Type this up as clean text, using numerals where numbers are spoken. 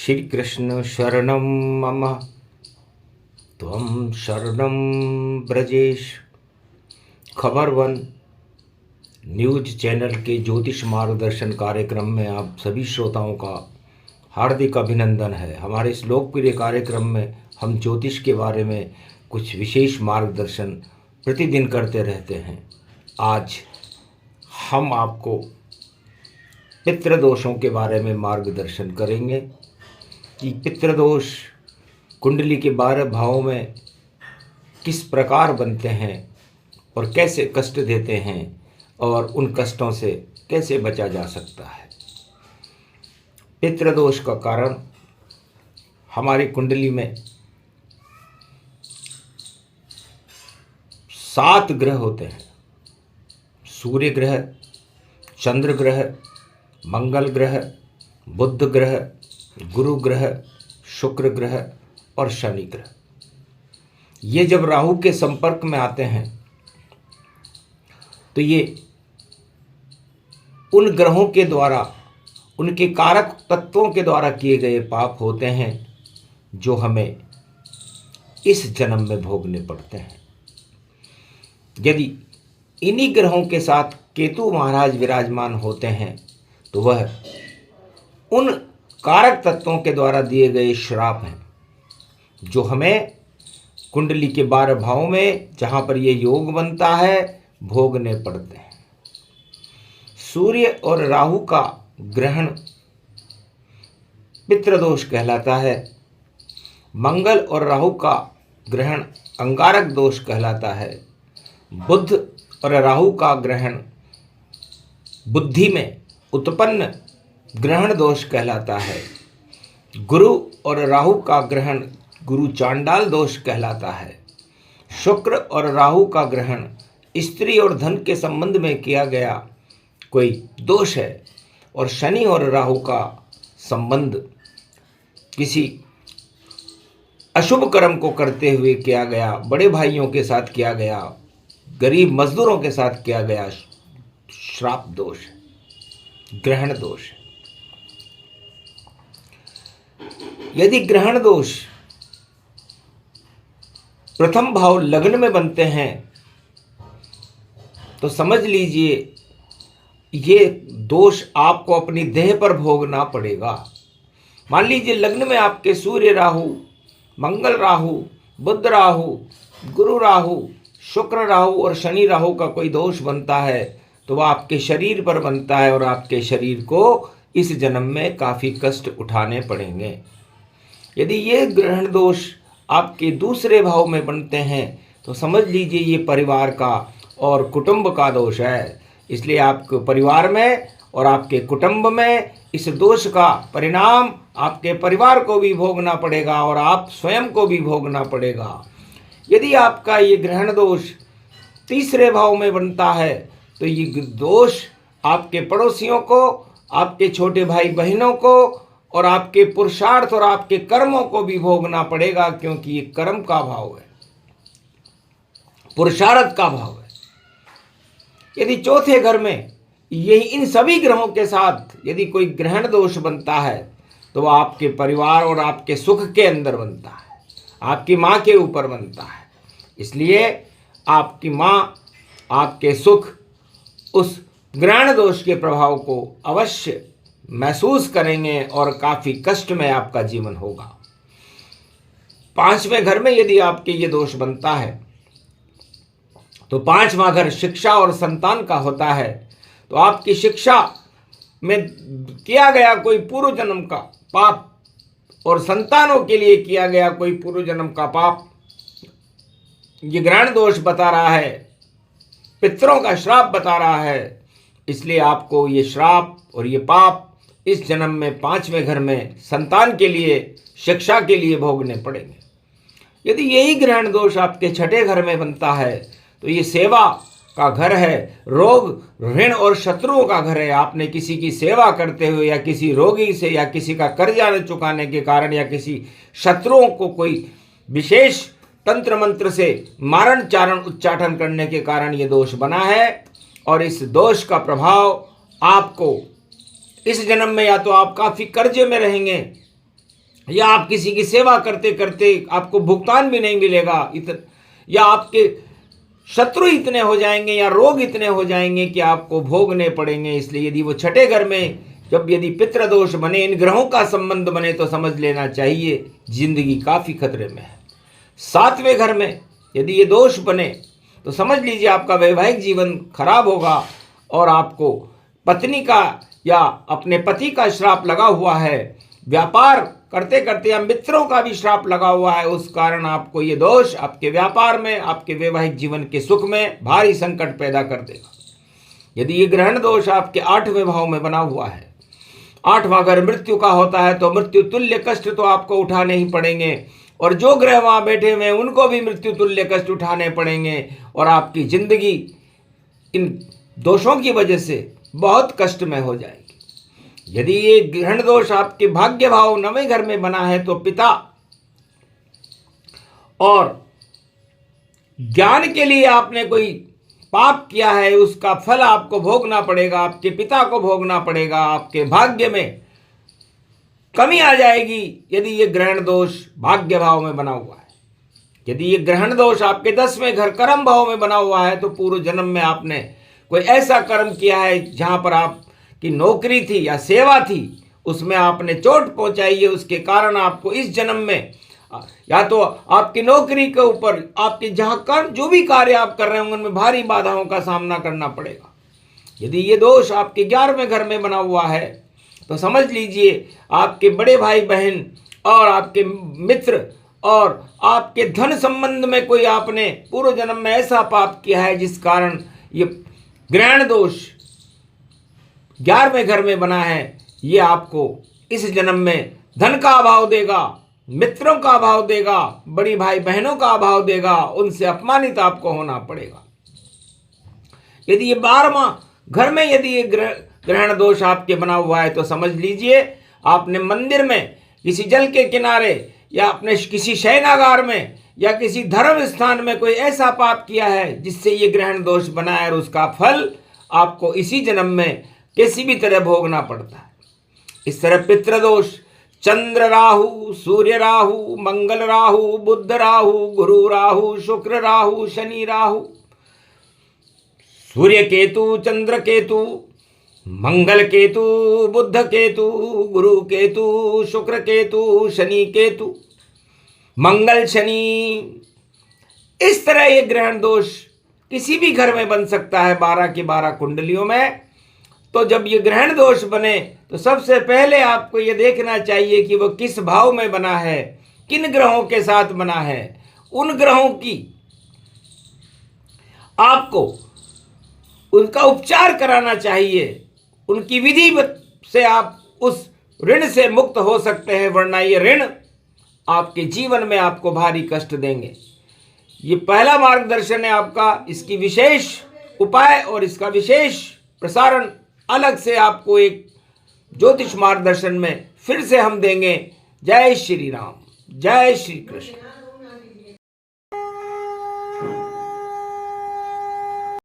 श्री कृष्ण शरणं मम त्वं शरणं ब्रजेश। खबर वन न्यूज चैनल के ज्योतिष मार्गदर्शन कार्यक्रम में आप सभी श्रोताओं का हार्दिक अभिनंदन है। हमारे इस लोकप्रिय कार्यक्रम में हम ज्योतिष के बारे में कुछ विशेष मार्गदर्शन प्रतिदिन करते रहते हैं। आज हम आपको पितृदोषों के बारे में मार्गदर्शन करेंगे कि पितृदोष कुंडली के 12 भावों में किस प्रकार बनते हैं और कैसे कष्ट देते हैं और उन कष्टों से कैसे बचा जा सकता है। पितृदोष का कारण हमारी कुंडली में 7 ग्रह होते हैं। सूर्य ग्रह, चंद्र ग्रह, मंगल ग्रह, बुध ग्रह, गुरु ग्रह, शुक्र ग्रह और शनि ग्रह। ये जब राहु के संपर्क में आते हैं तो ये उन ग्रहों के द्वारा, उनके कारक तत्वों के द्वारा किए गए पाप होते हैं जो हमें इस जन्म में भोगने पड़ते हैं। यदि इन्हीं ग्रहों के साथ केतु महाराज विराजमान होते हैं तो वह उन कारक तत्वों के द्वारा दिए गए श्राप हैं जो हमें कुंडली के 12 भावों में, जहाँ पर ये योग बनता है, भोगने पड़ते हैं। सूर्य और राहु का ग्रहण पितृदोष कहलाता है। मंगल और राहु का ग्रहण अंगारक दोष कहलाता है। बुध और राहु का ग्रहण बुद्धि में उत्पन्न ग्रहण दोष कहलाता है। गुरु और राहु का ग्रहण गुरु चांडाल दोष कहलाता है। शुक्र और राहु का ग्रहण स्त्री और धन के संबंध में किया गया कोई दोष है। और शनि और राहु का संबंध किसी अशुभ कर्म को करते हुए किया गया, बड़े भाइयों के साथ किया गया, गरीब मजदूरों के साथ किया गया श्राप दोष, ग्रहण दोष। यदि ग्रहण दोष प्रथम भाव लग्न में बनते हैं तो समझ लीजिए ये दोष आपको अपनी देह पर भोगना पड़ेगा। मान लीजिए लग्न में आपके सूर्य राहु, मंगल राहु, बुध राहु, गुरु राहु, शुक्र राहु और शनि राहु का कोई दोष बनता है तो वह आपके शरीर पर बनता है और आपके शरीर को इस जन्म में काफ़ी कष्ट उठाने पड़ेंगे। यदि ये ग्रहण दोष आपके दूसरे भाव में बनते हैं तो समझ लीजिए ये परिवार का और कुटुंब का दोष है। इसलिए आपके परिवार में और आपके कुटुंब में इस दोष का परिणाम आपके परिवार को भी भोगना पड़ेगा और आप स्वयं को भी भोगना पड़ेगा। यदि आपका ये ग्रहण दोष तीसरे भाव में बनता है तो ये दोष आपके पड़ोसियों को, आपके छोटे भाई बहनों को और आपके पुरुषार्थ और आपके कर्मों को भी भोगना पड़ेगा, क्योंकि ये कर्म का भाव है, पुरुषार्थ का भाव है। यदि चौथे घर में यही इन सभी ग्रहों के साथ यदि कोई ग्रहण दोष बनता है तो वह आपके परिवार और आपके सुख के अंदर बनता है, आपकी माँ के ऊपर बनता है। इसलिए आपकी माँ, आपके सुख उस ग्रहण दोष के प्रभाव को अवश्य महसूस करेंगे और काफ़ी कष्ट में आपका जीवन होगा। 5वें घर में यदि आपके ये दोष बनता है तो 5वां घर शिक्षा और संतान का होता है। तो आपकी शिक्षा में किया गया कोई पूर्व जन्म का पाप और संतानों के लिए किया गया कोई पूर्व जन्म का पाप ये ग्रहण दोष बता रहा है, पितरों का श्राप बता रहा है। इसलिए आपको ये श्राप और ये पाप इस जन्म में 5वें घर में संतान के लिए, शिक्षा के लिए भोगने पड़ेंगे। यदि यही ग्रहण दोष आपके 6ठे घर में बनता है तो ये सेवा का घर है, रोग, ऋण और शत्रुओं का घर है। आपने किसी की सेवा करते हुए या किसी रोगी से या किसी का कर्जा न चुकाने के कारण या किसी शत्रुओं को कोई विशेष तंत्र मंत्र से मारण चारण उच्चाटन करने के कारण ये दोष बना है। और इस दोष का प्रभाव आपको इस जन्म में या तो आप काफ़ी कर्जे में रहेंगे या आप किसी की सेवा करते करते आपको भुगतान भी नहीं मिलेगा, या आपके शत्रु इतने हो जाएंगे या रोग इतने हो जाएंगे कि आपको भोगने पड़ेंगे। इसलिए यदि वो छठे घर में जब यदि पितृदोष बने, इन ग्रहों का संबंध बने, तो समझ लेना चाहिए जिंदगी काफ़ी खतरे में है। सातवें घर में यदि ये दोष बने तो समझ लीजिए आपका वैवाहिक जीवन खराब होगा और आपको पत्नी का या अपने पति का श्राप लगा हुआ है, व्यापार करते करते या मित्रों का भी श्राप लगा हुआ है, उस कारण आपको ये दोष आपके व्यापार में, आपके वैवाहिक जीवन के सुख में भारी संकट पैदा कर देगा। यदि ये ग्रहण दोष आपके 8वें भाव में बना हुआ है, 8वां घर मृत्यु का होता है, तो मृत्यु तुल्य कष्ट तो आपको उठाने ही पड़ेंगे, और जो ग्रह वहाँ बैठे हुए हैं उनको भी मृत्यु तुल्य कष्ट उठाने पड़ेंगे, और आपकी जिंदगी इन दोषों की वजह से बहुत कष्ट में हो जाएगी। यदि ये ग्रहण दोष आपके भाग्य भाव 9वें घर में बना है, तो पिता और ज्ञान के लिए आपने कोई पाप किया है, उसका फल आपको भोगना पड़ेगा, आपके पिता को भोगना पड़ेगा, आपके भाग्य में कमी आ जाएगी यदि ये ग्रहण दोष भाग्य भाव में बना हुआ है। यदि ये ग्रहण दोष आपके 10वें घर कर्म भाव में बना हुआ है, तो पूर्व जन्म में आपने कोई ऐसा कर्म किया है जहां पर आपकी नौकरी थी या सेवा थी, उसमें आपने चोट पहुंचाई है, उसके कारण आपको इस जन्म में या तो आपकी नौकरी के ऊपर, आपके जहां कर्म जो भी कार्य आप कर रहे होंगे उनमें भारी बाधाओं का सामना करना पड़ेगा। यदि ये दोष आपके 11वें घर में बना हुआ है, तो समझ लीजिए आपके बड़े भाई बहन और आपके मित्र और आपके धन संबंध में कोई आपने पूर्व जन्म में ऐसा पाप किया है जिस कारण ये ग्रहण दोष 11वें घर में बना है। ये आपको इस जन्म में धन का अभाव देगा, मित्रों का अभाव देगा, बड़ी भाई बहनों का अभाव देगा, उनसे अपमानित आपको होना पड़ेगा। यदि ये 12वां घर में यदि ये ग्रहण दोष आपके बना हुआ है, तो समझ लीजिए आपने मंदिर में, किसी जल के किनारे या अपने किसी शयनागार में या किसी धर्म स्थान में कोई ऐसा पाप किया है जिससे ये ग्रहण दोष बना है, और उसका फल आपको इसी जन्म में किसी भी तरह भोगना पड़ता है। इस तरह पितृदोष चंद्र राहु, सूर्य राहु, मंगल राहु, बुध राहु, गुरु राहु, शुक्र राहु, शनि राहु, सूर्य केतु, चंद्र केतु, मंगल केतु, बुध केतु, गुरु केतु, शुक्र केतु, शनि केतु, मंगल शनि, इस तरह ये ग्रहण दोष किसी भी घर में बन सकता है 12 की 12 कुंडलियों में। तो जब ये ग्रहण दोष बने तो सबसे पहले आपको ये देखना चाहिए कि वो किस भाव में बना है, किन ग्रहों के साथ बना है। उन ग्रहों की आपको उनका उपचार कराना चाहिए, उनकी विधि से आप उस ऋण से मुक्त हो सकते हैं, वरना ये ऋण आपके जीवन में आपको भारी कष्ट देंगे। ये पहला मार्गदर्शन है आपका, इसकी विशेष उपाय और इसका विशेष प्रसारण अलग से आपको एक ज्योतिष मार्गदर्शन में फिर से हम देंगे। जय श्री राम, जय श्री कृष्ण।